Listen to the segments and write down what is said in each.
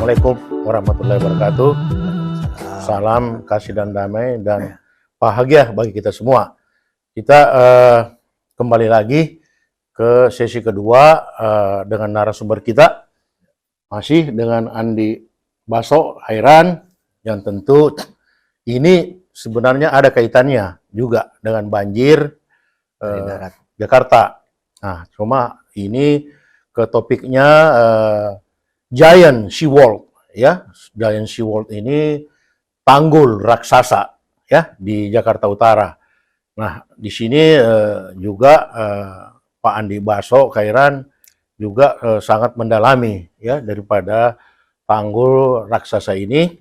Assalamualaikum warahmatullahi wabarakatuh. Salam kasih dan damai dan bahagia bagi kita semua. Kita kembali lagi ke sesi kedua dengan narasumber kita, masih dengan Andi Baso Hairan, yang tentu ini sebenarnya ada kaitannya juga dengan banjir Jakarta. Nah, cuma ini ke topiknya Giant Seawall, ya. Giant Seawall ini tanggul raksasa, ya, di Jakarta Utara. Nah, di sini juga Pak Andi Baso Khairan juga sangat mendalami, ya, daripada tanggul raksasa ini,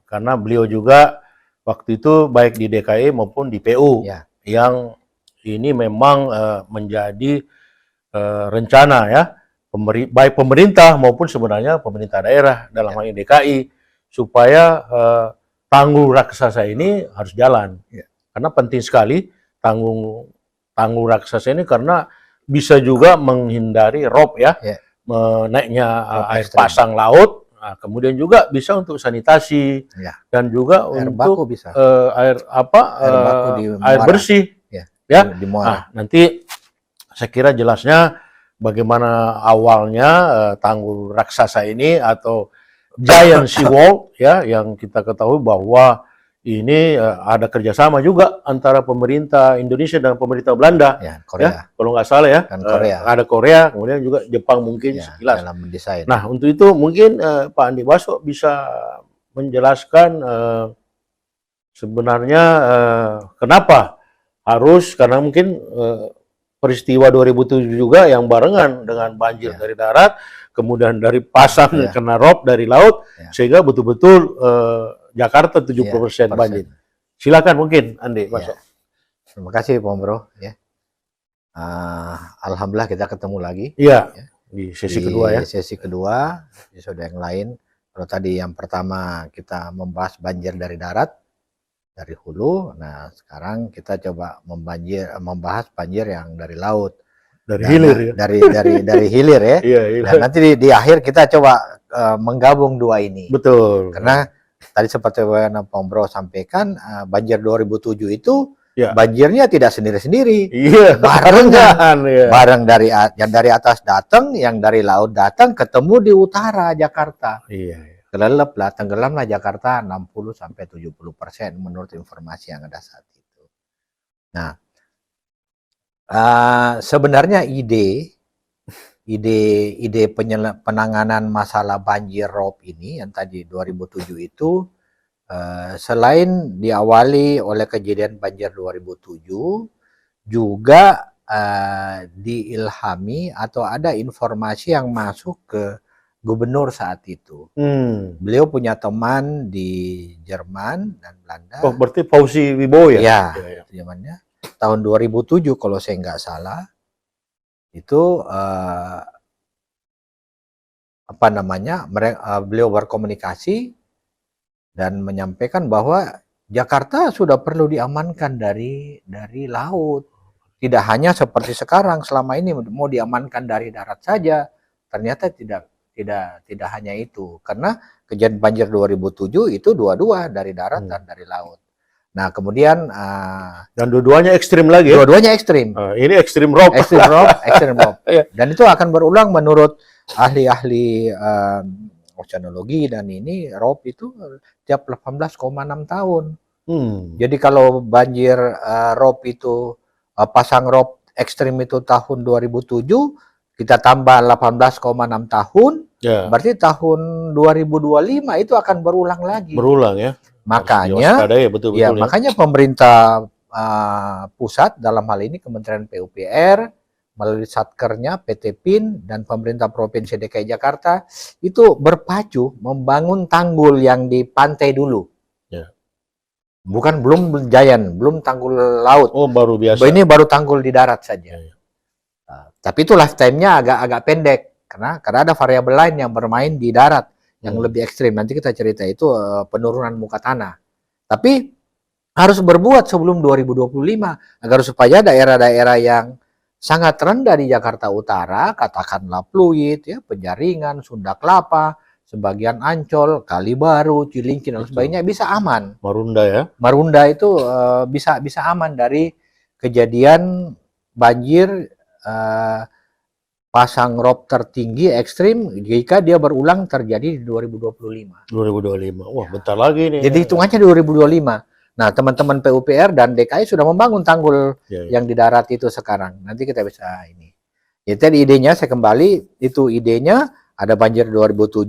karena beliau juga waktu itu baik di DKI maupun di PU, ya, yang ini memang menjadi rencana, ya, baik pemerintah maupun sebenarnya pemerintah daerah dalam hal ini DKI, supaya tanggul raksasa ini harus jalan, karena penting sekali tanggul raksasa ini, karena bisa juga menghindari rob, ya, naiknya air pasang laut. Nah, kemudian juga bisa untuk sanitasi, dan juga air untuk baku bisa. Air bersih, ya. Nah, nanti saya kira jelasnya bagaimana awalnya tanggul raksasa ini atau Giant Seawall, ya, yang kita ketahui bahwa ini ada kerjasama juga antara pemerintah Indonesia dan pemerintah Belanda, Korea. Ya, kalau nggak salah, ya, ada Korea, kemudian juga Jepang mungkin sekilas. Dalam mendesain. Nah, untuk itu mungkin Pak Andi Baso bisa menjelaskan sebenarnya kenapa harus, karena mungkin peristiwa 2007 juga yang barengan dengan banjir dari darat, kemudian dari pasang kena rob dari laut, sehingga betul-betul Jakarta 70% banjir. Silakan mungkin Andi Baso. Terima kasih Pak Bro. Ya. Alhamdulillah kita ketemu lagi. Iya. Di sesi kedua, ya. Sesi kedua, episode yang lain. Kalau tadi yang pertama kita membahas banjir dari darat, dari hulu. Nah, sekarang kita coba membahas banjir yang dari laut. Dari hilir, ya. Dari hilir, ya. Iya, hilir. Dan nanti di akhir kita coba menggabung dua ini. Betul. Karena tadi seperti yang Pak Bro sampaikan, banjir 2007 itu banjirnya tidak sendiri-sendiri. Iya, barengan. Bareng yang dari atas datang, yang dari laut datang, ketemu di utara Jakarta. Iya. Tenggelamlah Jakarta 60-70% menurut informasi yang ada saat itu. Nah, sebenarnya ide penanganan masalah banjir rob ini yang tadi 2007 itu, selain diawali oleh kejadian banjir 2007, juga diilhami atau ada informasi yang masuk ke gubernur saat itu. Beliau punya teman di Jerman dan Belanda. Oh, berarti Fauzi Wibowo, ya? Ya, zamannya tahun 2007 kalau saya nggak salah. Itu beliau berkomunikasi dan menyampaikan bahwa Jakarta sudah perlu diamankan dari laut. Tidak hanya seperti sekarang, selama ini mau diamankan dari darat saja. Ternyata tidak hanya itu, karena kejadian banjir 2007 itu dua-dua dari darat dan dari laut. Nah, kemudian dan dua-duanya ekstrim lagi, ya? Dua-duanya ekstrim. Ini ekstrim rob. Ekstrim rob. Dan itu akan berulang menurut ahli-ahli oceanologi, dan ini rob itu tiap 18,6 tahun. Jadi kalau banjir rob itu pasang rob ekstrim itu tahun 2007, kita tambah 18,6 tahun, berarti tahun 2025 itu akan berulang lagi. Berulang, ya. Makanya, makanya pemerintah pusat dalam hal ini Kementerian PUPR melalui Satkernya, PT PIN dan pemerintah Provinsi DKI Jakarta itu berpacu membangun tanggul yang di pantai dulu. Belum Giant, belum tanggul laut. Oh, baru biasa. Ini baru tanggul di darat saja. Tapi itu lifetime-nya agak pendek, karena ada variabel lain yang bermain di darat yang lebih ekstrim. Nanti kita cerita itu penurunan muka tanah. Tapi harus berbuat sebelum 2025 agar supaya daerah-daerah yang sangat rendah di Jakarta Utara, katakanlah Pluit, ya, Penjaringan, Sunda Kelapa, sebagian Ancol, Kalibaru, Cilincing dan sebagainya bisa aman. Marunda ya? Marunda itu bisa aman dari kejadian banjir pasang rob tertinggi ekstrim jika dia berulang terjadi di 2025. 2025. Wah, bentar lagi nih. Jadi hitungannya 2025. Nah, teman-teman PUPR dan DKI sudah membangun tanggul yang di darat itu sekarang. Nanti kita bisa ini. Jadi tadi idenya saya kembali, itu idenya ada banjir 2007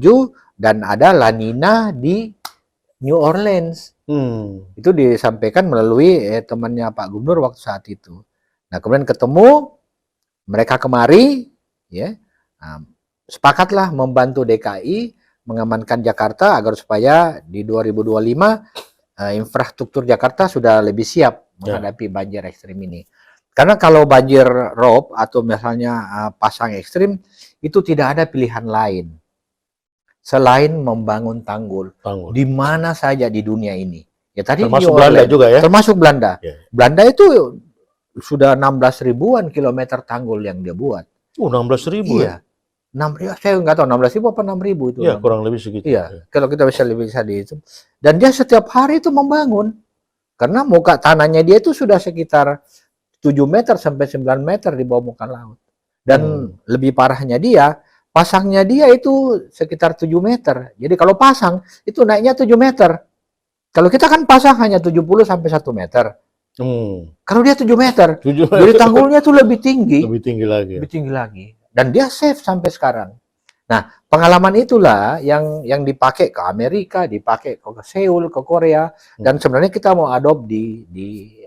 dan ada La Nina di New Orleans. Itu disampaikan melalui temannya Pak Gubernur waktu saat itu. Nah, kemudian ketemu mereka kemari, ya, sepakatlah membantu DKI mengamankan Jakarta agar supaya di 2025 infrastruktur Jakarta sudah lebih siap menghadapi banjir ekstrim ini. Karena kalau banjir rob atau misalnya pasang ekstrim itu tidak ada pilihan lain selain membangun tanggul. Di mana saja di dunia ini. Ya tadi termasuk Belanda juga ya. Termasuk Belanda. Belanda itu sudah 16 ribuan kilometer tanggul yang dia buat. 16 ribu ya? 6.000, saya nggak tahu 16 ribu apa 6 ribu itu. Iya, kurang lebih segitu. Iya, kalau kita bisa dihitung. Dan dia setiap hari itu membangun. Karena muka tanahnya dia itu sudah sekitar 7 meter sampai 9 meter di bawah muka laut. Dan lebih parahnya dia, pasangnya dia itu sekitar 7 meter. Jadi kalau pasang, itu naiknya 7 meter. Kalau kita kan pasang hanya 70 sampai 1 meter. Kalau dia 7 meter, jadi tanggulnya tuh lebih tinggi. Lebih tinggi lagi. Lebih tinggi lagi. Dan dia safe sampai sekarang. Nah, pengalaman itulah yang dipakai ke Amerika, dipakai ke Seoul, ke Korea, dan sebenarnya kita mau adopt di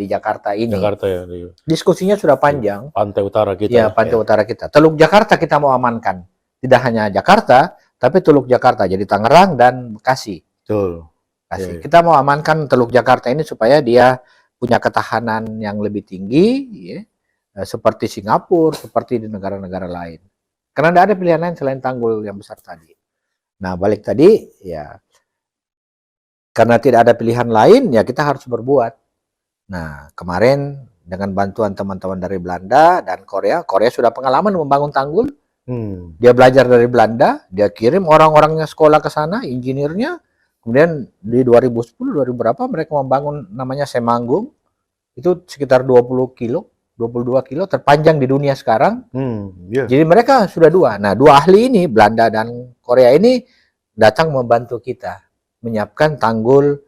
Jakarta ini. Jakarta ya. Diskusinya sudah panjang. Pantai utara kita. Ya, pantai utara kita. Teluk Jakarta kita mau amankan. Tidak hanya Jakarta, tapi Teluk Jakarta. Jadi Tangerang dan Bekasi. Betul. Bekasi. Kita mau amankan Teluk Jakarta ini supaya dia punya ketahanan yang lebih tinggi, ya, seperti Singapura, seperti di negara-negara lain. Karena tidak ada pilihan lain selain tanggul yang besar tadi. Nah, balik tadi, ya, karena tidak ada pilihan lain, ya kita harus berbuat. Nah, kemarin dengan bantuan teman-teman dari Belanda dan Korea sudah pengalaman membangun tanggul. Dia belajar dari Belanda, dia kirim orang-orangnya sekolah ke sana, injinirnya. Kemudian di 2010, 2000 berapa mereka membangun namanya Semanggung. Itu sekitar 20 kilo. 22 kilo terpanjang di dunia sekarang. Jadi mereka sudah dua. Nah, dua ahli ini, Belanda dan Korea ini datang membantu kita menyiapkan tanggul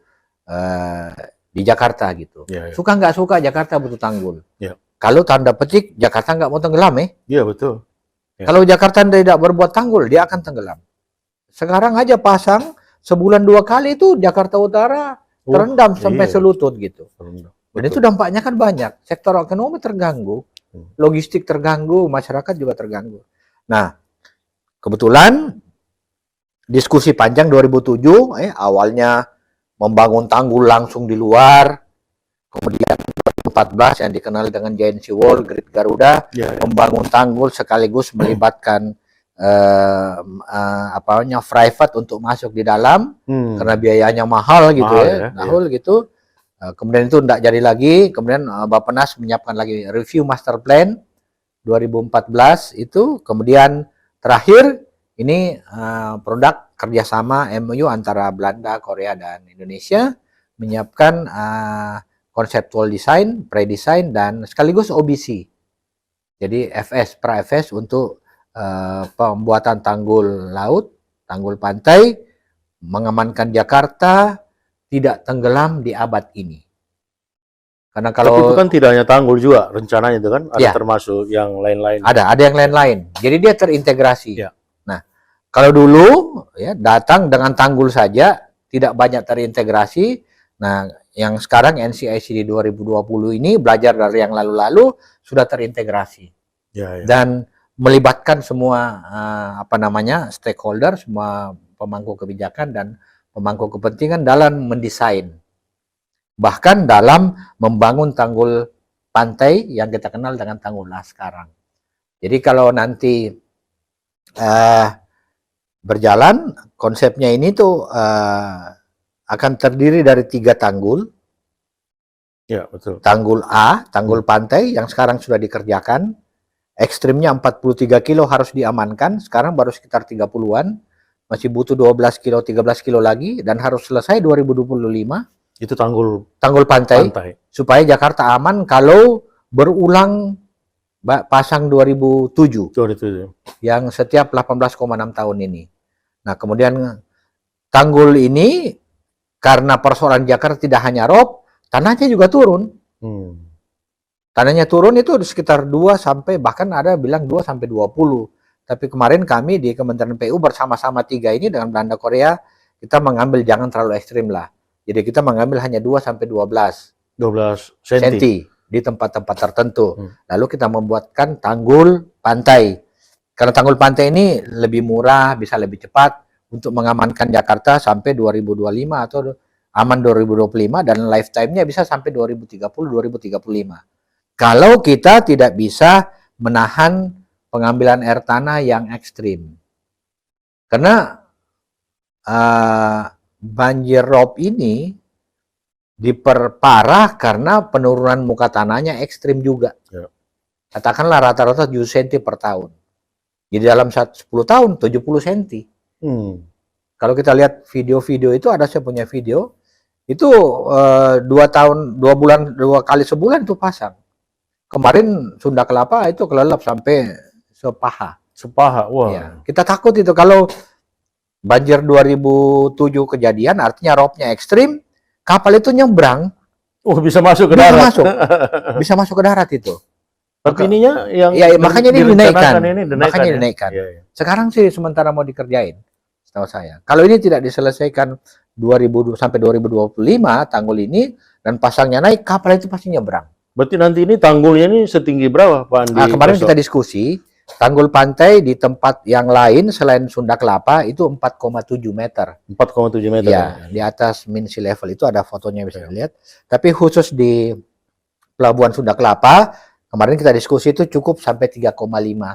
di Jakarta gitu. Suka nggak suka Jakarta butuh tanggul. Kalau tanda petik Jakarta nggak mau tenggelam Iya, betul. Kalau Jakarta tidak berbuat tanggul, dia akan tenggelam. Sekarang aja pasang sebulan 2 kali itu Jakarta Utara terendam sampai selutut gitu. Dan itu dampaknya kan banyak. Sektor ekonomi terganggu, logistik terganggu, masyarakat juga terganggu. Nah, kebetulan diskusi panjang 2007, awalnya membangun tanggul langsung di luar, kemudian 2014 yang dikenal dengan Giant Sea Wall, Great Garuda, membangun tanggul sekaligus melibatkan private untuk masuk di dalam, karena biayanya mahal gitu mahal gitu. Kemudian itu tidak jadi lagi, kemudian Bappenas menyiapkan lagi review master plan 2014 itu, kemudian terakhir ini produk kerjasama MOU antara Belanda, Korea, dan Indonesia menyiapkan conceptual design, pre-design, dan sekaligus OBC. Jadi FS, pra-FS untuk pembuatan tanggul laut, tanggul pantai, mengamankan Jakarta tidak tenggelam di abad ini. Karena kalau tapi itu kan tidak hanya tanggul juga rencananya itu kan ada termasuk yang lain-lain. Ada yang lain-lain. Jadi dia terintegrasi. Nah, kalau dulu ya datang dengan tanggul saja tidak banyak terintegrasi. Nah, yang sekarang NCIC di 2020 ini belajar dari yang lalu-lalu sudah terintegrasi. Dan melibatkan semua stakeholder, semua pemangku kebijakan dan pemangku kepentingan dalam mendesain, bahkan dalam membangun tanggul pantai yang kita kenal dengan tanggul Laskarang. Jadi kalau nanti berjalan, konsepnya ini tuh akan terdiri dari 3 tanggul Ya, betul. Tanggul A, tanggul pantai yang sekarang sudah dikerjakan, ekstrimnya 43 kilo harus diamankan, sekarang baru sekitar 30-an, masih butuh 12 kilo, 13 kilo lagi, dan harus selesai 2025. Itu tanggul pantai, supaya Jakarta aman kalau berulang pasang 2007 yang setiap 18,6 tahun ini. Nah, kemudian tanggul ini karena persoalan Jakarta tidak hanya rob, tanahnya juga turun. Tanahnya turun itu sekitar 2 sampai bahkan ada bilang 2 sampai 20. Tapi kemarin kami di Kementerian PU bersama-sama 3 ini dengan Belanda Korea, kita mengambil jangan terlalu ekstrim lah. Jadi kita mengambil hanya 2 sampai 12 senti di tempat-tempat tertentu. Lalu kita membuatkan tanggul pantai. Karena tanggul pantai ini lebih murah, bisa lebih cepat untuk mengamankan Jakarta sampai 2025 atau aman 2025 dan lifetime-nya bisa sampai 2030-2035. Kalau kita tidak bisa menahan pengambilan air tanah yang ekstrim. Karena banjir rob ini diperparah karena penurunan muka tanahnya ekstrim juga. Katakanlah rata-rata 7 cm per tahun. Jadi dalam 10 tahun 70 cm. Kalau kita lihat video-video itu, ada saya punya video, itu 2 kali sebulan itu pasang. Kemarin Sunda Kelapa itu kelelep sampai sepaha. Wah. Ya, kita takut itu kalau banjir 2007 kejadian, artinya robnya ekstrim, kapal itu nyebrang. Bisa masuk ke darat. Bisa masuk ke darat itu. Tapi ininya yang makanya ini dinaikkan. Makanya dinaikkan. Sekarang sih sementara mau dikerjain, setahu saya. Kalau ini tidak diselesaikan 2000 sampai 2025 tanggul ini dan pasangnya naik, kapal itu pasti nyebrang. Berarti nanti ini tanggulnya ini setinggi berapa, Pak Andi? Kemarin kita diskusi, tanggul pantai di tempat yang lain selain Sunda Kelapa itu 4,7 meter. 4,7 meter. Ya, di atas min sea level itu ada fotonya bisa dilihat. Tapi khusus di Pelabuhan Sunda Kelapa, kemarin kita diskusi itu cukup sampai 3,5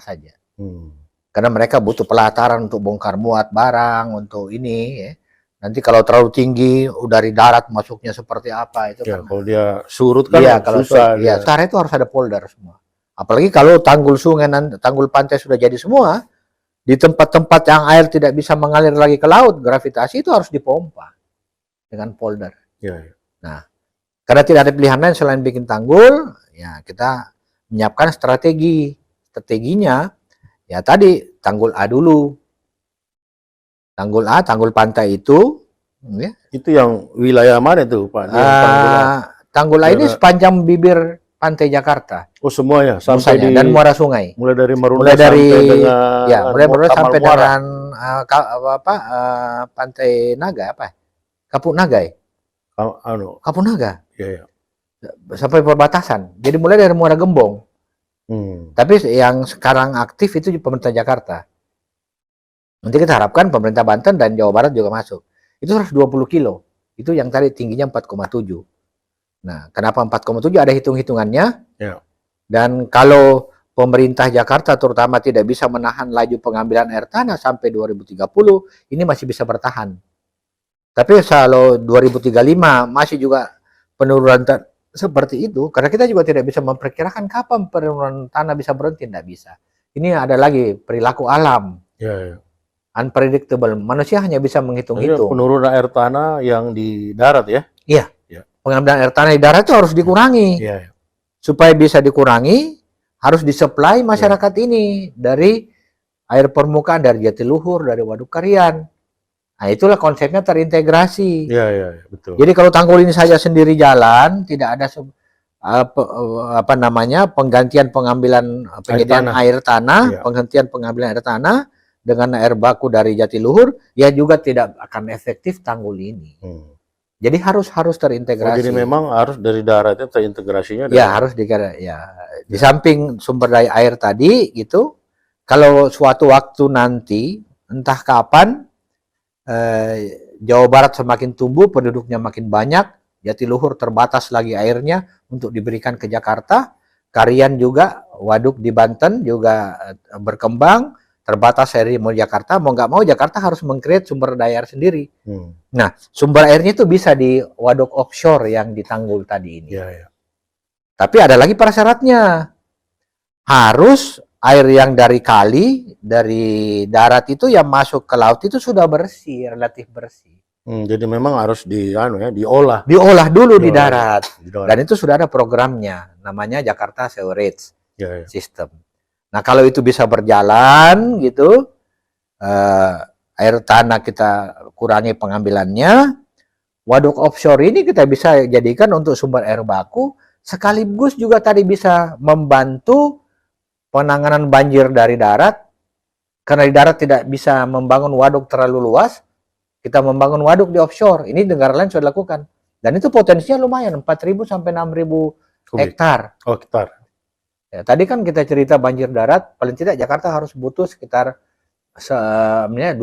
saja. Karena mereka butuh pelataran untuk bongkar muat barang, untuk ini ya. Nanti kalau terlalu tinggi, dari darat masuknya seperti apa itu kan. Kalau dia surut kan susah. Sekarang itu harus ada polder semua. Apalagi kalau tanggul sungai, tanggul pantai sudah jadi semua, di tempat-tempat yang air tidak bisa mengalir lagi ke laut, gravitasi itu harus dipompa dengan polder. Nah, karena tidak ada pilihan lain selain bikin tanggul, ya kita menyiapkan strateginya, ya tadi tanggul A dulu. Tanggul A, tanggul pantai itu, ya. Itu yang wilayah mana itu, Pak? Tanggul A ini sepanjang bibir pantai Jakarta. Semuanya sampai dan muara sungai. Mulai dari Marunda sampai dengan sampai dengan Pantai Naga apa? Kapuk Naga. Kapuk Naga. Sampai perbatasan. Jadi mulai dari Muara Gembong. Tapi yang sekarang aktif itu di pemerintah Jakarta. Nanti kita harapkan pemerintah Banten dan Jawa Barat juga masuk. Itu 120 kilo. Itu yang tadi tingginya 4,7. Nah, kenapa 4,7? Ada hitung-hitungannya. Dan kalau pemerintah Jakarta terutama tidak bisa menahan laju pengambilan air tanah sampai 2030, ini masih bisa bertahan. Tapi kalau 2035 masih juga penurunan seperti itu, karena kita juga tidak bisa memperkirakan kapan penurunan tanah bisa berhenti, tidak bisa. Ini ada lagi perilaku alam. Unpredictable. Manusia hanya bisa menghitung-hitung. Penurunan air tanah yang di darat ya? Iya. Pengambilan air tanah di darat itu harus dikurangi. Supaya bisa dikurangi, harus disuplai masyarakat ini dari air permukaan, dari Jatiluhur, dari Waduk Karian. Nah, itulah konsepnya terintegrasi. Betul. Jadi kalau tanggul ini saja sendiri jalan, tidak ada penggantian pengambilan penyediaan air tanah, penghentian pengambilan air tanah dengan air baku dari Jatiluhur, ya juga tidak akan efektif tanggul ini. Jadi harus terintegrasi. Jadi memang harus dari daratnya terintegrasinya. Harus di samping sumber daya air tadi gitu. Kalau suatu waktu nanti entah kapan Jawa Barat semakin tumbuh, penduduknya makin banyak, Jatiluhur terbatas lagi airnya untuk diberikan ke Jakarta, Karian juga, waduk di Banten juga berkembang, terbatas air mau Jakarta, mau nggak mau Jakarta harus meng-create sumber daya air sendiri. Nah, sumber airnya itu bisa di waduk offshore yang di Tanggul tadi ini. Tapi ada lagi persyaratnya. Harus air yang dari kali, dari darat itu yang masuk ke laut itu sudah bersih, relatif bersih. Jadi memang harus diolah. Diolah dulu di darat. Dan itu sudah ada programnya, namanya Jakarta Sewerage System. Nah, kalau itu bisa berjalan gitu, air tanah kita kurangi pengambilannya, waduk offshore ini kita bisa jadikan untuk sumber air baku, sekaligus juga tadi bisa membantu penanganan banjir dari darat, karena di darat tidak bisa membangun waduk terlalu luas, kita membangun waduk di offshore. Ini negara lain sudah lakukan. Dan itu potensinya lumayan, 4.000 sampai 6.000 hektar. Hektar. Ya, tadi kan kita cerita banjir darat, paling tidak Jakarta harus butuh sekitar 2%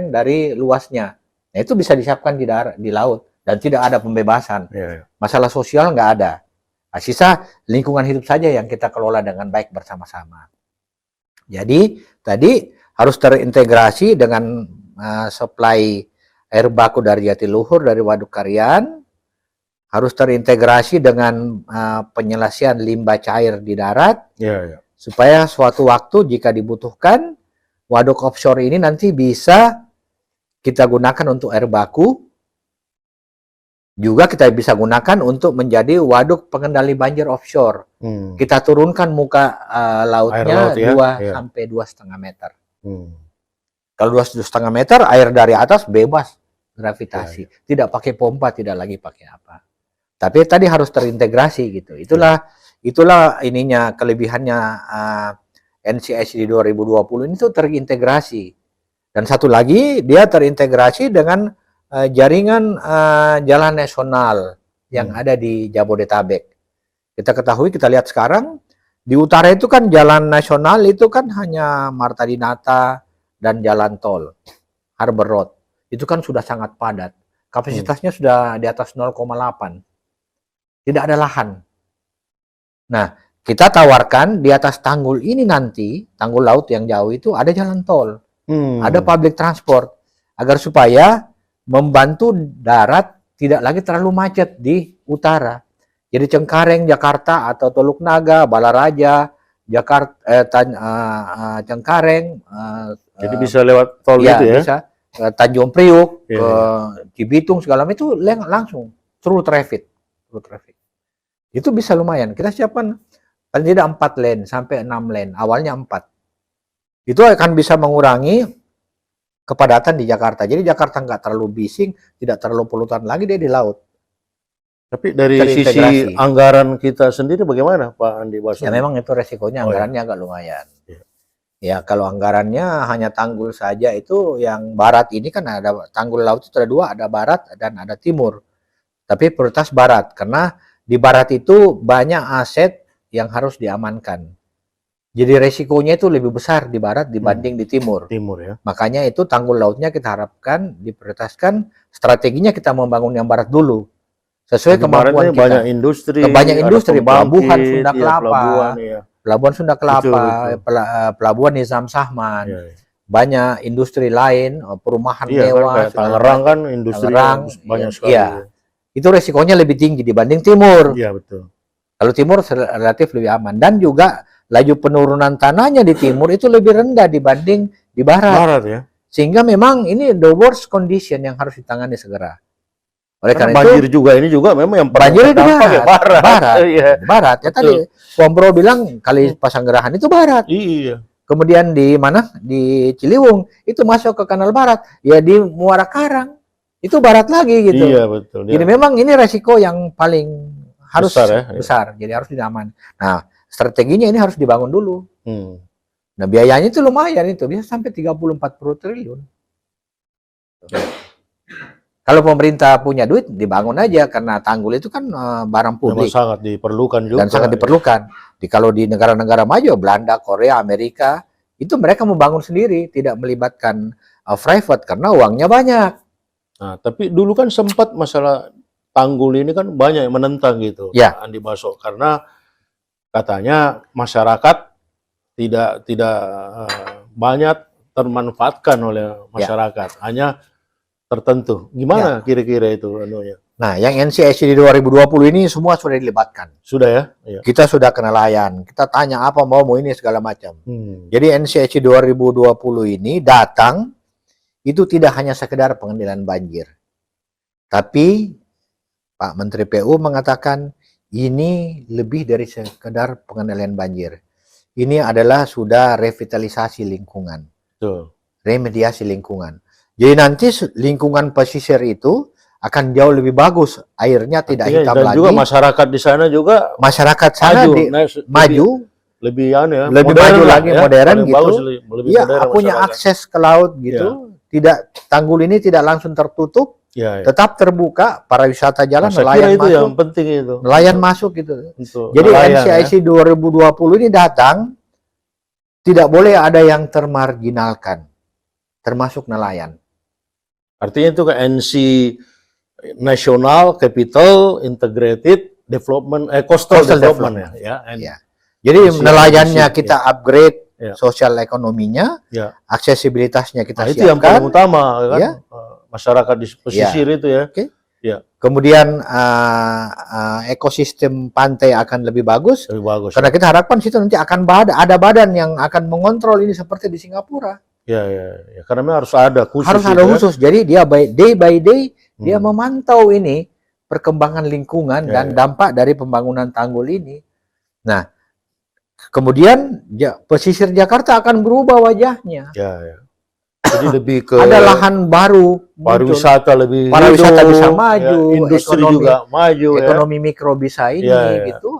dari luasnya. Nah, itu bisa disiapkan di darat, di laut, dan tidak ada pembebasan. Masalah sosial nggak ada. Nah, sisa lingkungan hidup saja yang kita kelola dengan baik bersama-sama. Jadi tadi harus terintegrasi dengan supply air baku dari Jatiluhur, dari Waduk Karian, harus terintegrasi dengan penyelesaian limbah cair di darat, supaya suatu waktu jika dibutuhkan, waduk offshore ini nanti bisa kita gunakan untuk air baku, juga kita bisa gunakan untuk menjadi waduk pengendali banjir offshore. Kita turunkan muka lautnya 2 sampai 2,5 meter. Kalau 2,5 meter, air dari atas bebas gravitasi, tidak pakai pompa, tidak lagi pakai apa. Tapi tadi harus terintegrasi gitu. Itulah ininya, kelebihannya NCIC di 2020 ini tuh terintegrasi. Dan satu lagi, dia terintegrasi dengan jaringan jalan nasional yang ada di Jabodetabek. Kita ketahui, kita lihat sekarang di utara itu kan jalan nasional itu kan hanya Marta Dinata dan jalan tol Harbor Road. Itu kan sudah sangat padat. Kapasitasnya sudah di atas 0,8. Tidak ada lahan. Nah, kita tawarkan di atas tanggul ini nanti, tanggul laut yang jauh itu ada jalan tol, ada public transport, agar supaya membantu darat tidak lagi terlalu macet di utara. Jadi Cengkareng, Jakarta atau Teluk Naga, Balaraja, Cengkareng. Jadi bisa lewat tol gitu ya? Bisa. Tanjung Priuk, ke Cibitung segala macam itu langsung through traffic. Itu bisa lumayan. Kita siapkan paling tidak 4 lane sampai 6 lane. Awalnya 4. Itu akan bisa mengurangi kepadatan di Jakarta. Jadi Jakarta nggak terlalu bising, tidak terlalu polutan lagi, dia di laut. Tapi dari sisi anggaran kita sendiri bagaimana, Pak Andi Baso? Ya memang itu resikonya, anggarannya agak lumayan. Ya kalau anggarannya hanya tanggul saja itu yang barat ini kan ada tanggul laut itu ada 2, ada barat dan ada timur. Tapi prioritas barat karena di barat itu banyak aset yang harus diamankan. Jadi resikonya itu lebih besar di barat dibanding di timur. Makanya itu tanggul lautnya kita harapkan diprioritaskan, strateginya kita membangun yang barat dulu. Sesuai kemampuan kita. Banyak industri, Pelabuhan Sunda Kelapa, Pelabuhan Sunda Kelapa, Pelabuhan Nizam Sahman, banyak industri lain, perumahan mewah. Tangerang kan industri banyak sekali. Itu resikonya lebih tinggi dibanding timur. Iya betul. Kalau timur relatif lebih aman, dan juga laju penurunan tanahnya di timur itu lebih rendah dibanding di barat. Sehingga memang ini the worst condition yang harus ditangani segera. Oleh karena banjir itu, juga ini juga memang yang banjir itu barat. Barat. Ya tadi Wombro bilang kali Pasanggerahan itu barat. Iya. Kemudian di mana? Di Ciliwung itu masuk ke Kanal Barat. Ya di Muara Karang itu barat lagi gitu. Iya betul. Jadi memang ini resiko yang paling harus besar. Jadi harus diaman. Nah, strateginya ini harus dibangun dulu. Nah, biayanya itu lumayan itu, bisa sampai 30-40 triliun. Kalau pemerintah punya duit, dibangun aja karena tanggul itu kan barang publik. Sangat diperlukan juga. Dan sangat diperlukan. Kalau di negara-negara maju, Belanda, Korea, Amerika, itu mereka membangun sendiri, tidak melibatkan private karena uangnya banyak. Nah, tapi dulu kan sempat masalah tanggul ini kan banyak yang menentang gitu, Andi Baso, karena katanya masyarakat tidak banyak termanfaatkan oleh masyarakat, hanya tertentu. Gimana kira-kira itu anunya? Nah, yang NCIC di 2020 ini semua sudah dilibatkan. Sudah ya? Iya. Kita sudah ke nelayan, kita tanya apa mau ini segala macam. Jadi NCIC 2020 ini datang, itu tidak hanya sekedar pengendalian banjir. Tapi Pak Menteri PU mengatakan ini lebih dari sekedar pengendalian banjir. Ini adalah sudah revitalisasi lingkungan. Betul. Remediasi lingkungan. Jadi nanti lingkungan pesisir itu akan jauh lebih bagus, airnya tidak hitam dan lagi. Dan juga masyarakat di sana juga sana maju, lebih maju lagi, modern gitu. Bagus, punya akses ke laut gitu. Tidak, tanggul ini tidak langsung tertutup, tetap terbuka, para wisata jalan, nelayan itu masuk. Yang penting itu. Nelayan masuk gitu. Jadi NCIC 2020 ini datang, tidak boleh ada yang termarginalkan, termasuk nelayan. Artinya itu ke NC National Capital Integrated Development, Coastal Development ya. Jadi nelayannya kita upgrade, sosial ekonominya, aksesibilitasnya kita siapkan. Itu yang paling utama kan, masyarakat di pesisir itu ya. Kemudian ekosistem pantai akan lebih bagus. Karena kita harapkan situ nanti akan ada badan yang akan mengontrol ini seperti di Singapura. Ya. Karena harus ada khusus. Harus ada khusus. Jadi dia day by day dia memantau ini perkembangan lingkungan dan dampak dari pembangunan tanggul ini. Nah, kemudian pesisir Jakarta akan berubah wajahnya. Jadi lebih ke ada lahan baru, pariwisata bisa maju, industri ekonomi, juga maju, ekonomi mikro bisa ini gitu.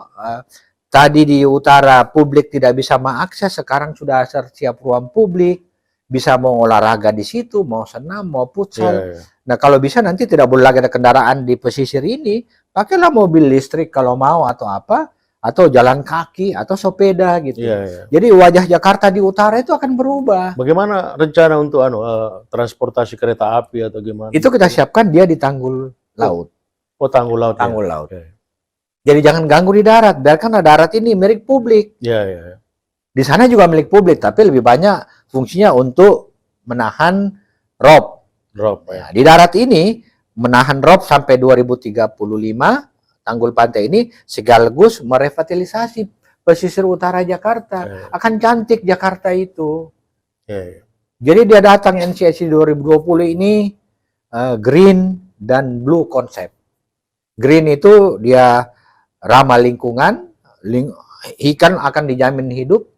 Tadi di utara publik tidak bisa mengakses, sekarang sudah siap ruang publik. Bisa mau olahraga di situ, mau senam, mau futsal. Nah, kalau bisa nanti tidak boleh lagi ada kendaraan di pesisir ini, pakailah mobil listrik kalau mau atau apa, atau jalan kaki atau sepeda gitu. Jadi wajah Jakarta di utara itu akan berubah. Bagaimana rencana untuk transportasi kereta api atau gimana? Itu kita siapkan dia di tanggul laut. Tanggul laut. Tanggul laut. Jadi jangan ganggu di darat, karena darat ini milik publik. Di sana juga milik publik, tapi lebih banyak fungsinya untuk menahan rob. Di darat ini menahan rob sampai 2035, tanggul pantai ini sekaligus merevitalisasi pesisir utara Jakarta. Akan cantik Jakarta itu. Jadi dia datang NCIC 2020 ini green dan blue konsep. Green itu dia ramah lingkungan, ikan akan dijamin hidup.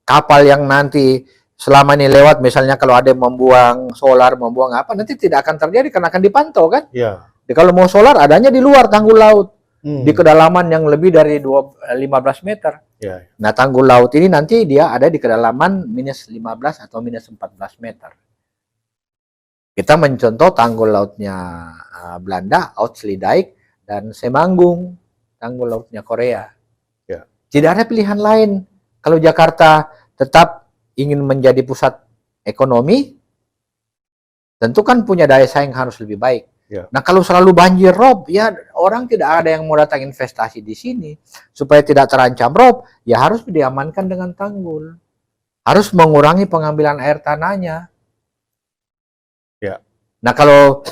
Kapal yang nanti selama ini lewat, misalnya kalau ada yang membuang solar, membuang apa, nanti tidak akan terjadi karena akan dipantau kan? Jadi kalau mau solar adanya di luar tanggul laut, di kedalaman yang lebih dari 15 meter. Nah, tanggul laut ini nanti dia ada di kedalaman minus 15 atau minus 14 meter. Kita mencontoh tanggul lautnya Belanda, Oudtshoorn dan Semanggung, tanggul lautnya Korea. Tidak ada pilihan lain. Kalau Jakarta tetap ingin menjadi pusat ekonomi, tentu kan punya daya saing harus lebih baik. Nah, kalau selalu banjir rob, ya orang tidak ada yang mau datang investasi di sini. Supaya tidak terancam rob, ya harus diamankan dengan tanggul. Harus mengurangi pengambilan air tanahnya. Nah, kalau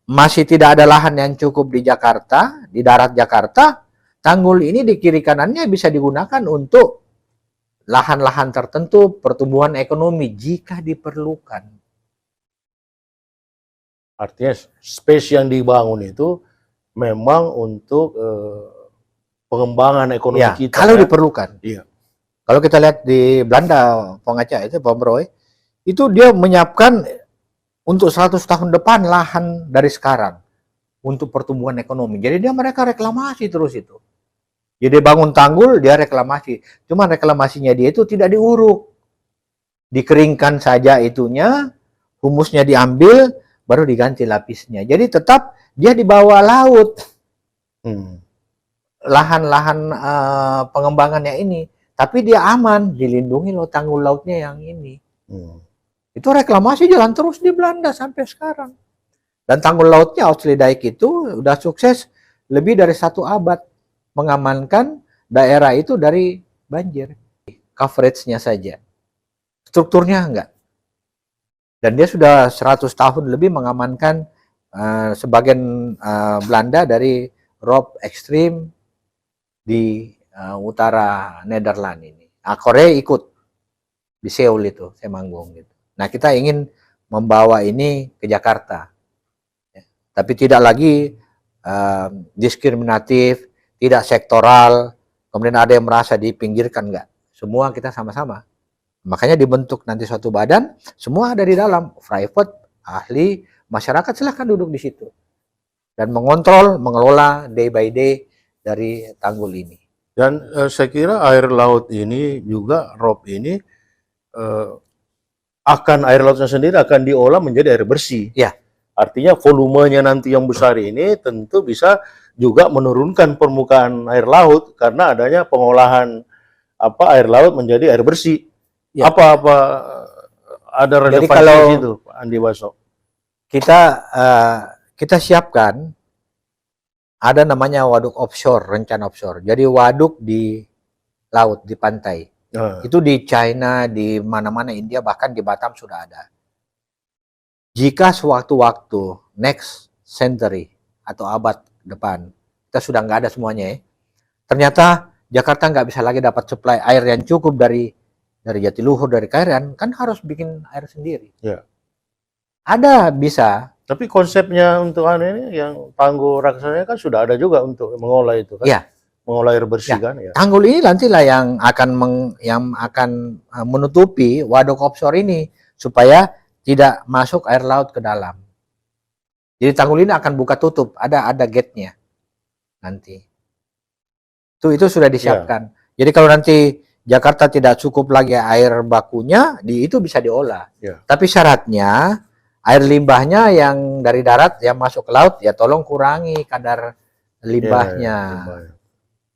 masih tidak ada lahan yang cukup di Jakarta, di darat Jakarta, tanggul ini di kiri kanannya bisa digunakan untuk lahan-lahan tertentu, pertumbuhan ekonomi jika diperlukan. Artinya space yang dibangun itu memang untuk pengembangan ekonomi kita. Kalau diperlukan. Kalau kita lihat di Belanda, Pengaca itu, Pomroy, itu dia menyiapkan untuk 100 tahun depan lahan dari sekarang untuk pertumbuhan ekonomi. Jadi mereka reklamasi terus itu. Jadi bangun tanggul, dia reklamasi. Cuma reklamasinya dia itu tidak diuruk. Dikeringkan saja itunya, humusnya diambil, baru diganti lapisnya. Jadi tetap dia di bawah laut. Lahan-lahan pengembangannya ini. Tapi dia aman, dilindungi loh tanggul lautnya yang ini. Itu reklamasi jalan terus di Belanda sampai sekarang. Dan tanggul lautnya Oudtshoorn itu udah sukses lebih dari 1 abad mengamankan daerah itu dari banjir. coverage-nya saja. Strukturnya enggak. Dan dia sudah 100 tahun lebih mengamankan sebagian Belanda dari rob ekstrim di utara Nederland ini. Korea ikut di Seoul itu, saya manggung gitu. Nah, kita ingin membawa ini ke Jakarta. Ya. Tapi tidak lagi diskriminatif, tidak sektoral, kemudian ada yang merasa dipinggirkan, enggak. Semua kita sama-sama. Makanya dibentuk nanti suatu badan, semua ada di dalam, private, ahli, masyarakat silahkan duduk di situ. Dan mengontrol, mengelola day by day dari tanggul ini. Dan saya kira air laut ini juga, rob ini, akan air lautnya sendiri akan diolah menjadi air bersih. Ya. Artinya volumenya nanti yang besar ini tentu bisa juga menurunkan permukaan air laut karena adanya pengolahan air laut menjadi air bersih. Ya. Apa ada relevansi itu, Andi Baso? Kita siapkan ada namanya waduk offshore, rencana offshore. Jadi waduk di laut, di pantai. Itu di China, di mana-mana India, bahkan di Batam sudah ada. Jika sewaktu-waktu next century atau abad depan kita sudah nggak ada semuanya ya, ternyata Jakarta nggak bisa lagi dapat supply air yang cukup dari Jatiluhur, dari Kairan, kan harus bikin air sendiri. Ya. Ada bisa. Tapi konsepnya untuk ini yang tanggul raksasanya kan sudah ada juga untuk mengolah itu kan? Ya. Mengolah air bersih kan? Ya. Tanggul ini nantilah yang akan menutupi waduk offshore ini supaya tidak masuk air laut ke dalam. Jadi tanggul ini akan buka tutup, ada gate-nya nanti. Itu sudah disiapkan. Ya. Jadi kalau nanti Jakarta tidak cukup lagi air bakunya, itu bisa diolah. Ya. Tapi syaratnya air limbahnya yang dari darat yang masuk ke laut, ya tolong kurangi kadar limbahnya. Ya.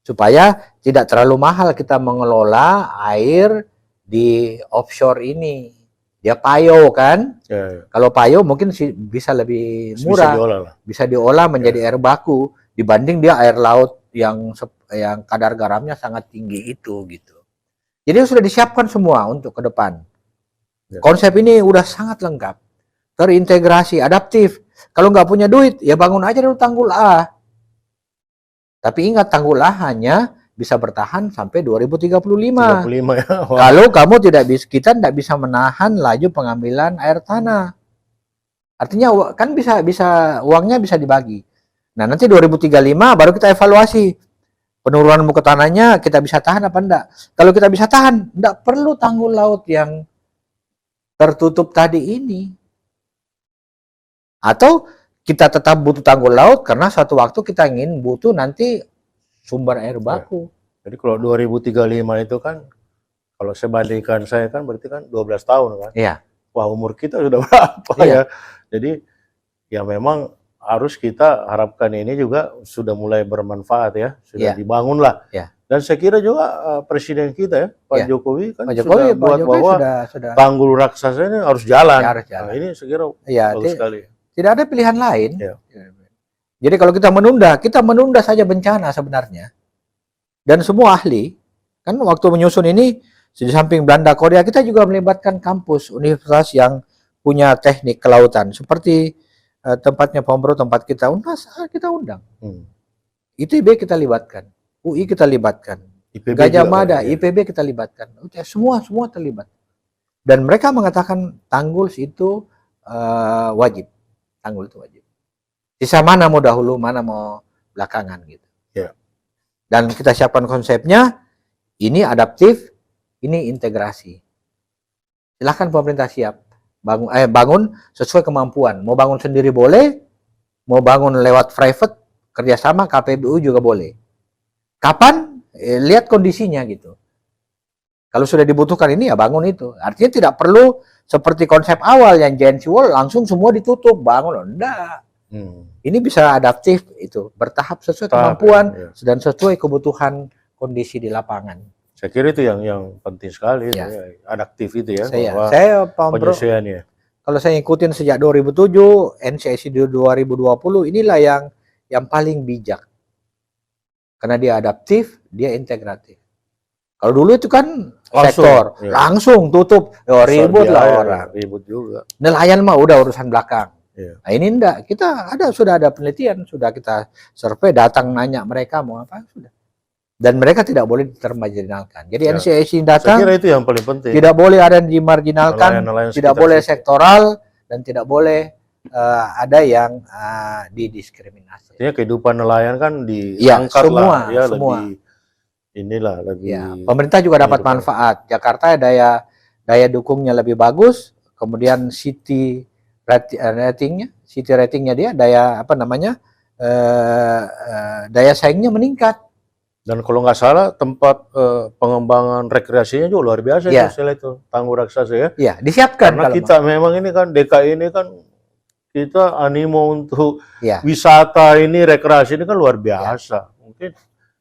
Supaya tidak terlalu mahal kita mengelola air di offshore ini. Dia payo kan? Ya. Kalau payo mungkin bisa lebih murah. Bisa diolah menjadi air baku dibanding dia air laut yang kadar garamnya sangat tinggi itu gitu. Jadi sudah disiapkan semua untuk ke depan. Ya. Konsep ini udah sangat lengkap, terintegrasi, adaptif. Kalau nggak punya duit, ya bangun aja dulu tanggul A. Tapi ingat, tanggul A hanya bisa bertahan sampai 2035. 35 ya. Wow. Kalau kamu kita tidak bisa menahan laju pengambilan air tanah. Artinya kan bisa uangnya bisa dibagi. Nah, nanti 2035 baru kita evaluasi. Penurunan muka tanahnya kita bisa tahan apa enggak? Kalau kita bisa tahan, enggak perlu tanggul laut yang tertutup tadi ini. Atau kita tetap butuh tanggul laut karena suatu waktu kita ingin butuh nanti sumber air baku. Ya. Jadi kalau 2035 itu kan, kalau saya bandingkan saya kan berarti kan 12 tahun kan. Iya. Wah, umur kita sudah berapa ya? Jadi ya memang harus kita harapkan ini juga sudah mulai bermanfaat ya, sudah dibangun lah. Ya. Dan saya kira juga Presiden kita ya, Pak Jokowi kan sudah buat bahwa sudah tanggul raksasa ini harus jalan. Nah, ini saya kira bagus sekali. Tidak ada pilihan lain. Ya. Jadi kalau kita menunda saja bencana sebenarnya. Dan semua ahli, kan waktu menyusun ini, di samping Belanda, Korea, kita juga melibatkan kampus, universitas yang punya teknik kelautan. Seperti tempatnya Pombro, tempat kita, UNAS, kita undang. ITB kita libatkan, UI kita libatkan, Gajah Mada, IPB kita libatkan. Semua terlibat. Dan mereka mengatakan tanggul itu wajib. Tanggul itu wajib. Sisa mana mau dahulu, mana mau belakangan gitu. Ya. Dan kita siapkan konsepnya, ini adaptif, ini integrasi. Silahkan pemerintah siap. Bangun sesuai kemampuan. Mau bangun sendiri boleh, mau bangun lewat private, kerjasama KPBU juga boleh. Kapan? Lihat kondisinya gitu. Kalau sudah dibutuhkan ini ya bangun itu. Artinya tidak perlu seperti konsep awal yang giant wall langsung semua ditutup, bangun. Enggak. Ini bisa adaptif itu, bertahap sesuai kemampuan dan sesuai kebutuhan kondisi di lapangan. Saya kira itu yang penting sekali, ya. Adaptif itu ya. Saya penyesuaiannya. Kalau saya ngikutin sejak 2007, NCSI 2020, inilah yang paling bijak. Karena dia adaptif, dia integratif. Kalau dulu itu kan Langsung, sektor iya. langsung tutup, ribut lah Biaya, orang. Ribut juga. Nelayan mah udah urusan belakang. Iya. Nah ini enggak, kita sudah ada penelitian, sudah kita survei, datang nanya mereka mau apa, sudah. Dan mereka tidak boleh termarginalkan. Jadi Ya. NCAC Saya datang, kira itu yang paling penting. tidak boleh ada yang dimarginalkan, Nelayan-nelayan tidak sekitar boleh situ. sektoral, dan tidak boleh ada yang didiskriminasi. Artinya kehidupan nelayan kan Ya, diangkat semua, lah, ya semua. lebih inilah lebih. Ya, pemerintah juga dapat kehidupan. manfaat. Jakarta daya dukungnya lebih bagus, kemudian ratingnya dia daya apa namanya daya saingnya meningkat. Dan kalau nggak salah tempat pengembangan rekreasinya juga luar biasa Ya. itu, itu Tangguh Raksasa ya. Ya, disiapkan. Karena kita memang ini kan DKI ini kan kita animo untuk ya. wisata ini rekreasi ini kan luar biasa. Ya. Mungkin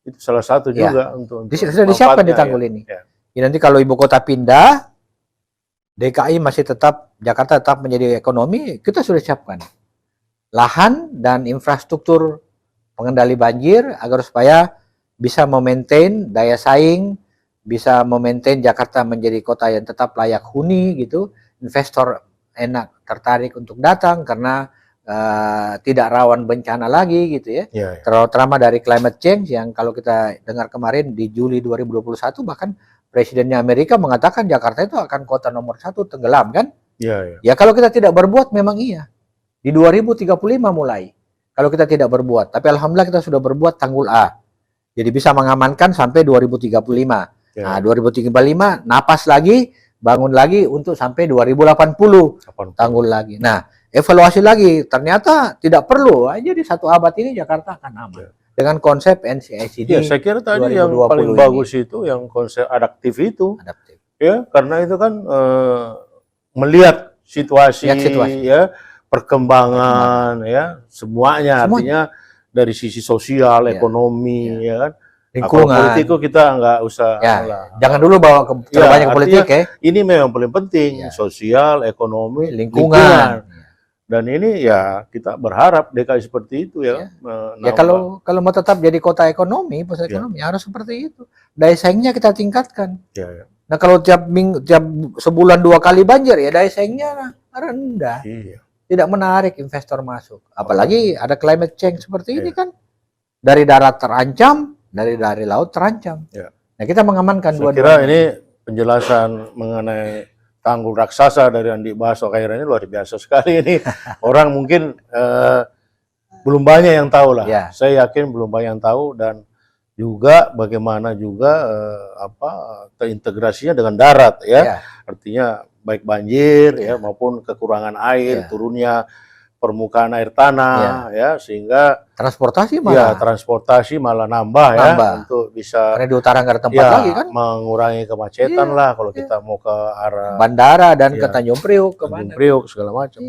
itu salah satu juga untuk sudah disiapkan di Tanggul ini. Ya. Ya, nanti kalau ibu kota pindah, DKI masih tetap, Jakarta tetap menjadi ekonomi, kita sudah siapkan lahan dan infrastruktur pengendali banjir agar supaya bisa memaintain daya saing, bisa memaintain Jakarta menjadi kota yang tetap layak huni gitu, investor enak tertarik untuk datang karena tidak rawan bencana lagi gitu ya. Terutama dari climate change yang kalau kita dengar kemarin di Juli 2021 bahkan Presidennya Amerika mengatakan Jakarta itu akan kota nomor 1 tenggelam kan? Ya kalau kita tidak berbuat memang iya. Di 2035 mulai. Kalau kita tidak berbuat. Tapi alhamdulillah kita sudah berbuat Tanggul A. Jadi bisa mengamankan sampai 2035. Nah 2035 napas lagi, bangun lagi untuk sampai 2080. Tanggul lagi. Nah evaluasi lagi. Ternyata tidak perlu. Jadi 1 abad ini Jakarta akan aman. Dengan konsep NCAC. Ya, saya kira tadi yang paling bagus itu yang konsep adaptif itu. Ya, karena itu kan melihat situasi. Ya, perkembangan ya, semuanya. Artinya dari sisi sosial, ekonomi, ya kan. Lingkungan. Politik itu kita nggak usah. Jangan dulu bawa banyak ke politik ya. Ini memang paling penting, sosial, ekonomi, lingkungan. Dan ini ya kita berharap DKI seperti itu ya. Ya kalau mau tetap jadi kota ekonomi, pusat ekonomi harus seperti itu. Daya saingnya kita tingkatkan. Nah kalau tiap sebulan 2 kali banjir ya daya saingnya rendah. Tidak menarik investor masuk. Apalagi ada climate change seperti ini kan. Dari darat terancam, dari laut terancam. Nah kita mengamankan dua-duanya. Saya kira ini penjelasan mengenai Tanggul Raksasa dari Andi Baso kayaknya luar biasa sekali ini. Orang mungkin belum banyak yang tahu lah. Saya yakin belum banyak yang tahu dan juga bagaimana juga terintegrasinya dengan darat ya. Artinya baik banjir ya maupun kekurangan air, turunnya permukaan air tanah ya sehingga transportasi malah nambah ya untuk bisa karena di utara nggak ada tempat lagi kan mengurangi kemacetan lah kalau kita mau ke arah bandara dan ke Tanjung Priok segala macam.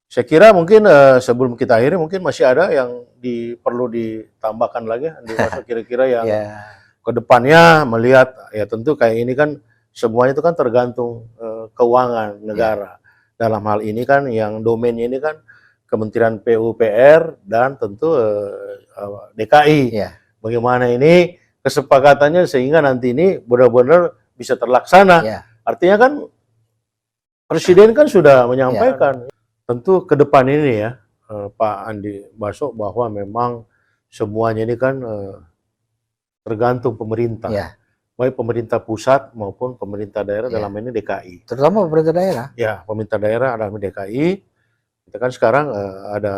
Saya kira mungkin sebelum kita akhiri mungkin masih ada yang perlu ditambahkan lagi kira-kira yang ke depannya melihat ya tentu kayak ini kan semuanya itu kan tergantung keuangan negara. Dalam hal ini kan yang domainnya ini kan Kementerian PUPR dan tentu DKI. Bagaimana ini kesepakatannya sehingga nanti ini benar-benar bisa terlaksana. Artinya kan Presiden kan sudah menyampaikan tentu ke depan ini ya Pak Andi Baso bahwa memang semuanya ini kan tergantung pemerintah. Baik pemerintah pusat maupun pemerintah daerah dalam ini DKI. Terutama pemerintah daerah? Ya, pemerintah daerah dalam DKI. Kita kan sekarang ada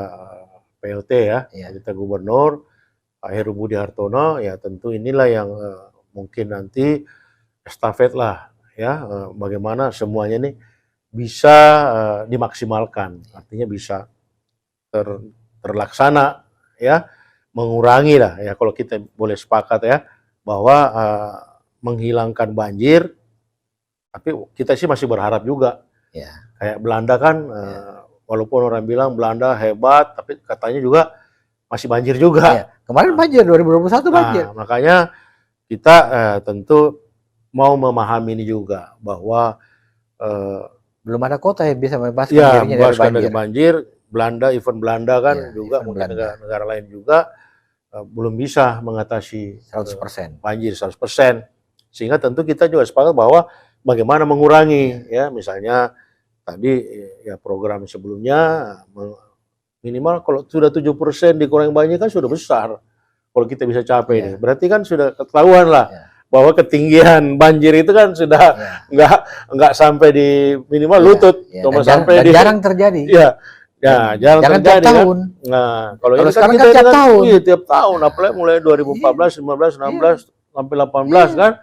PLT ya, Pemerintah Gubernur, Pak Heru Budi Hartono, ya tentu inilah yang mungkin nanti estafet lah ya, bagaimana semuanya ini bisa dimaksimalkan. Artinya bisa terlaksana ya, mengurangi lah ya kalau kita boleh sepakat ya, bahwa menghilangkan banjir, tapi kita sih masih berharap juga. Kayak Belanda kan, walaupun orang bilang Belanda hebat, tapi katanya juga masih banjir juga. Kemarin banjir, 2021 banjir. Makanya kita tentu mau memahami ini juga, bahwa belum ada kota yang bisa membebaskan dirinya dari banjir. Belanda, event Belanda kan juga, mungkin negara lain juga belum bisa mengatasi 100% banjir 100%. Sehingga tentu kita juga sepakat bahwa bagaimana mengurangi ya, misalnya tadi ya program sebelumnya minimal kalau sudah 7% dikurangi banjir kan sudah besar. Kalau kita bisa capai ini, berarti kan sudah ketahuan lah bahwa ketinggian banjir itu kan sudah nggak sampai di minimal lutut, cuma sampai di jarang terjadi. Ya, jarang terjadi tahun. Kan? Nah, kalau ini sekarang kan tiap tahun. Iya, tiap tahun, apalagi mulai 2014, 15, 16 sampai 18 kan.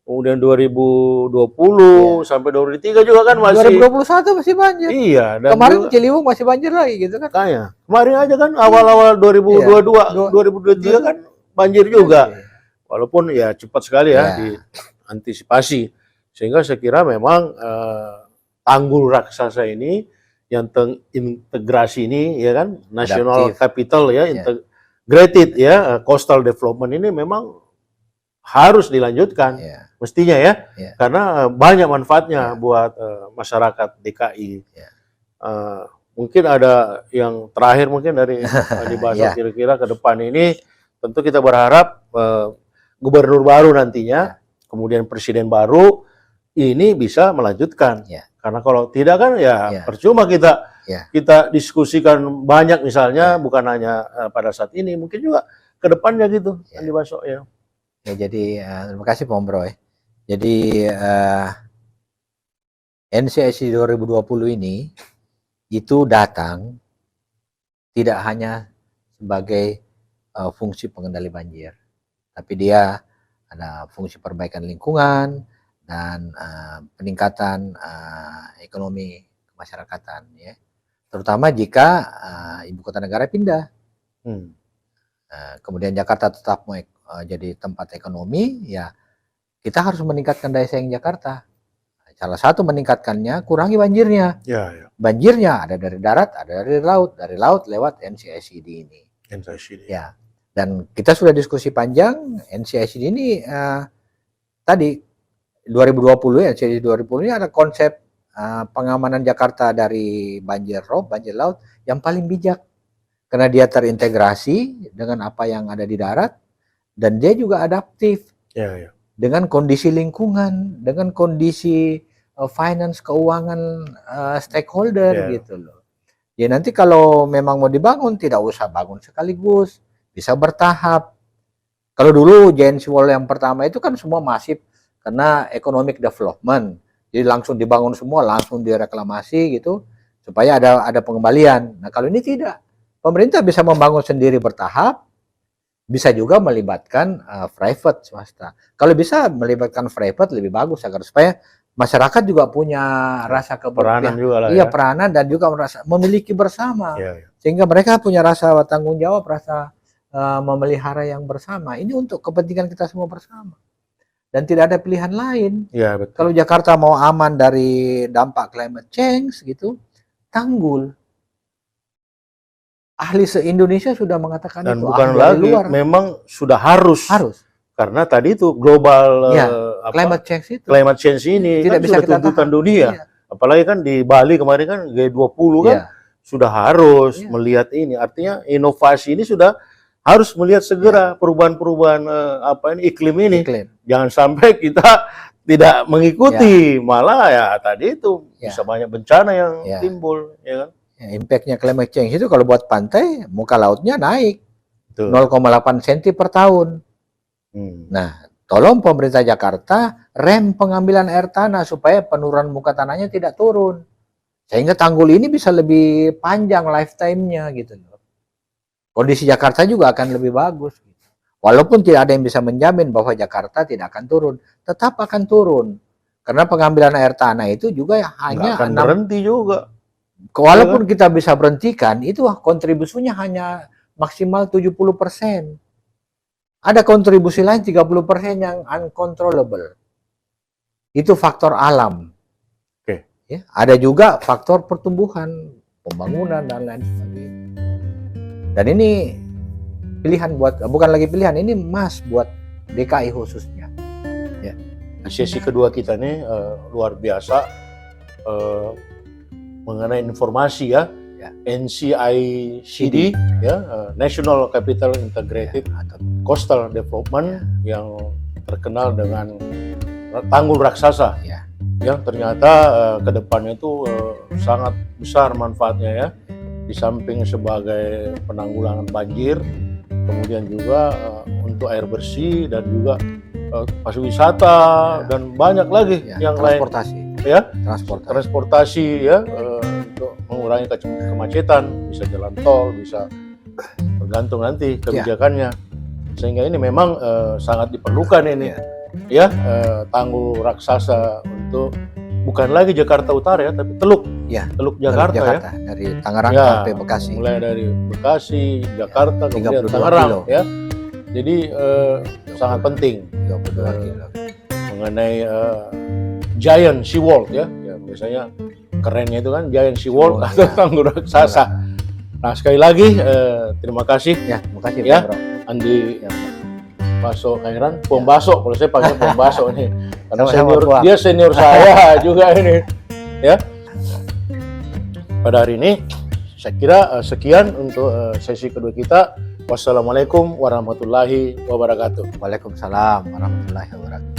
Kemudian 2020 sampai 2023 juga kan masih. 2021 masih banjir. Iya. Dan kemarin Ciliwung masih banjir lagi gitu kan. Kayak kemarin aja kan awal-awal 2022, 2023 kan banjir juga. Walaupun ya cepat sekali ya diantisipasi. Sehingga saya kira memang tanggul raksasa ini yang terintegrasi ini ya kan, national capital ya, integrated ya, coastal development ini memang harus dilanjutkan, mestinya ya, karena banyak manfaatnya buat masyarakat DKI. Mungkin ada yang terakhir mungkin dari dibahas kira-kira ke depan ini, tentu kita berharap gubernur baru nantinya, kemudian presiden baru ini bisa melanjutkan. Karena kalau tidak kan ya percuma kita diskusikan banyak misalnya, bukan hanya pada saat ini, mungkin juga ke depannya gitu, Andi Baso ya. Ya, jadi terima kasih Pak Bro. Jadi NCIC 2020 ini itu datang tidak hanya sebagai fungsi pengendali banjir, tapi dia ada fungsi perbaikan lingkungan dan peningkatan ekonomi kemasyarakatan, ya. Terutama jika ibu kota negara pindah. Kemudian Jakarta tetap mau jadi tempat ekonomi, ya kita harus meningkatkan daya saing Jakarta. Salah satu meningkatkannya, kurangi banjirnya. Banjirnya ada dari darat, ada dari laut lewat NCICD ini. Ya. Dan kita sudah diskusi panjang, NCICD ini tadi 2020 ya, NCICD 2020 ini ada konsep pengamanan Jakarta dari banjir rob, banjir laut yang paling bijak. Karena dia terintegrasi dengan apa yang ada di darat, dan dia juga adaptif dengan kondisi lingkungan, dengan kondisi finance, keuangan stakeholder gitu loh. Ya nanti kalau memang mau dibangun, tidak usah bangun sekaligus, bisa bertahap. Kalau dulu Giant Wall yang pertama itu kan semua masif karena economic development, jadi langsung dibangun semua, langsung direklamasi gitu, supaya ada pengembalian. Nah kalau ini tidak. Pemerintah bisa membangun sendiri bertahap, bisa juga melibatkan private swasta. Kalau bisa melibatkan private lebih bagus agar supaya masyarakat juga punya rasa peranan juga lah, peranan dan juga merasa memiliki bersama, sehingga mereka punya rasa tanggung jawab, rasa memelihara yang bersama. Ini untuk kepentingan kita semua bersama. Dan tidak ada pilihan lain. Betul. Kalau Jakarta mau aman dari dampak climate change gitu, tanggul. Ahli se-Indonesia sudah mengatakan dan itu. Bukan lagi, luar. Memang sudah harus. Karena tadi itu global climate change itu. Climate change ini tidak kan bisa sudah tuntutan dunia. Apalagi kan di Bali kemarin kan G20 kan sudah harus melihat ini. Artinya inovasi ini sudah harus melihat segera perubahan-perubahan iklim ini. Jangan sampai kita tidak mengikuti, malah ya tadi itu bisa banyak bencana yang timbul, ya kan? Impact-nya climate change itu kalau buat pantai, muka lautnya naik 0,8 cm per tahun. Nah, tolong pemerintah Jakarta rem pengambilan air tanah supaya penurunan muka tanahnya tidak turun. Sehingga tanggul ini bisa lebih panjang lifetime-nya gitu loh. Kondisi Jakarta juga akan lebih bagus. Walaupun tidak ada yang bisa menjamin bahwa Jakarta tidak akan turun, tetap akan turun. Karena pengambilan air tanah itu juga hanya akan berhenti juga. Walaupun kita bisa berhentikan, itu kontribusinya hanya maksimal 70%. Ada kontribusi lain 30% yang uncontrollable. Itu faktor alam. Ya, ada juga faktor pertumbuhan, pembangunan, dan lain sebagainya. Dan ini pilihan bukan lagi pilihan, ini emas buat DKI khususnya. Sesi kedua kita ini luar biasa. Mengenai informasi NCICD National Capital Integrated Coastal Development yang terkenal dengan tanggul raksasa. Ya. Yang ternyata ke depannya itu sangat besar manfaatnya ya. Di samping sebagai penanggulangan banjir, kemudian juga untuk air bersih dan juga pariwisata dan banyak lagi yang transportasi. Lain. Ya, transportasi ya, untuk mengurangi kemacetan, bisa jalan tol, bisa tergantung nanti kebijakannya. Sehingga ini memang sangat diperlukan ini. Ya, tanggul raksasa untuk bukan lagi Jakarta Utara ya, tapi Teluk Jakarta ya. Dari Tangerang sampai Bekasi. Mulai dari Bekasi, Jakarta, kemudian Tangerang ya. Jadi sangat penting 32 kilo. Mengenai Giant Sea Wall ya. Biasanya kerennya itu kan Giant Sea Wall atau tanggul raksasa. Nah, sekali lagi terima kasih. Ya, terima kasih ya, Bro. Andi Baso Khairan, Pembaso, kalau saya panggil Pembaso nih, karena dia senior saya juga ini, ya. Pada hari ini, saya kira sekian untuk sesi kedua kita. Wassalamualaikum warahmatullahi wabarakatuh. Waalaikumsalam warahmatullahi wabarakatuh.